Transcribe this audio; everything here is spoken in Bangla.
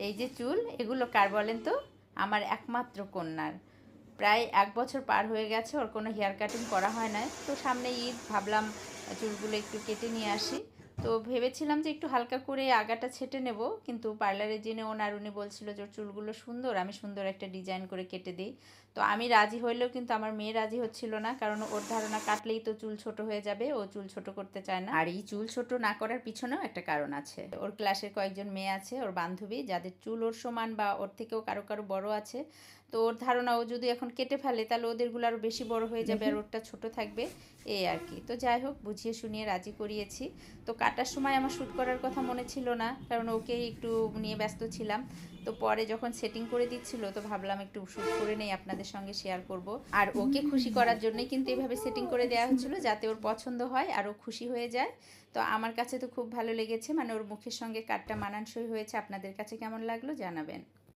এই যে চুল, এগুলো কার বলেন তো? আমার একমাত্র কন্যার। প্রায় 1 বছর পার হয়ে গেছে, ওর কোনো হেয়ার কাটিং করা হয় না। তো সামনে ঈদ, ভাবলাম চুলগুলো একটু কেটে নিয়ে আসি। তো ভেবেছিলাম যে একটু হালকা করে আগাটা ছেটে নেব, কিন্তু পার্লারে যিনি ওনার, উনি বলছিল যে ওর চুলগুলো সুন্দর, আমি সুন্দর একটা ডিজাইন করে কেটে দিই। তো আমি রাজি হইলেও কিন্তু আমার মেয়ে রাজি হচ্ছিল না, কারণ ওর ধারণা কাটলেই তো চুল ছোট হয়ে যাবে, ও চুল ছোট করতে চায় না। আর এই চুল ছোট না করার পিছনেও একটা কারণ আছে। ওর ক্লাসের কয়েকজন মেয়ে আছে, ওর বান্ধবী, যাদের চুল ওর সমান বা ওর থেকেও কারো কারো বড় আছে। তো ওর ধারণা ও যদি এখন কেটে ফেলে তাহলে ওদেরগুলো আরও বেশি বড় হয়ে যাবে আর ওরটা ছোট থাকবে, এই আর কি। তো যাই হোক, বুঝিয়ে শুনিয়ে রাজি করিয়েছি। তো কাটার সময় আমার শ্যুট করার কথা মনে ছিল না, কারণ ওকে একটু নিয়ে ব্যস্ত ছিলাম। তো পরে যখন সেটিং করে দিচ্ছিল, তো ভাবলাম একটু শ্যুট করে নেই, আপনাদের সঙ্গে শেয়ার করব। আর ওকে খুশি করার জন্যই কিন্তু এভাবে সেটিং করে দেওয়া হচ্ছিল, যাতে ওর পছন্দ হয় আর ও খুশি হয়ে যায়। তো আমার কাছে তো খুব ভালো লেগেছে, মানে ওর মুখের সঙ্গে কাটটা মানানসই হয়েছে। আপনাদের কাছে কেমন লাগলো জানাবেন।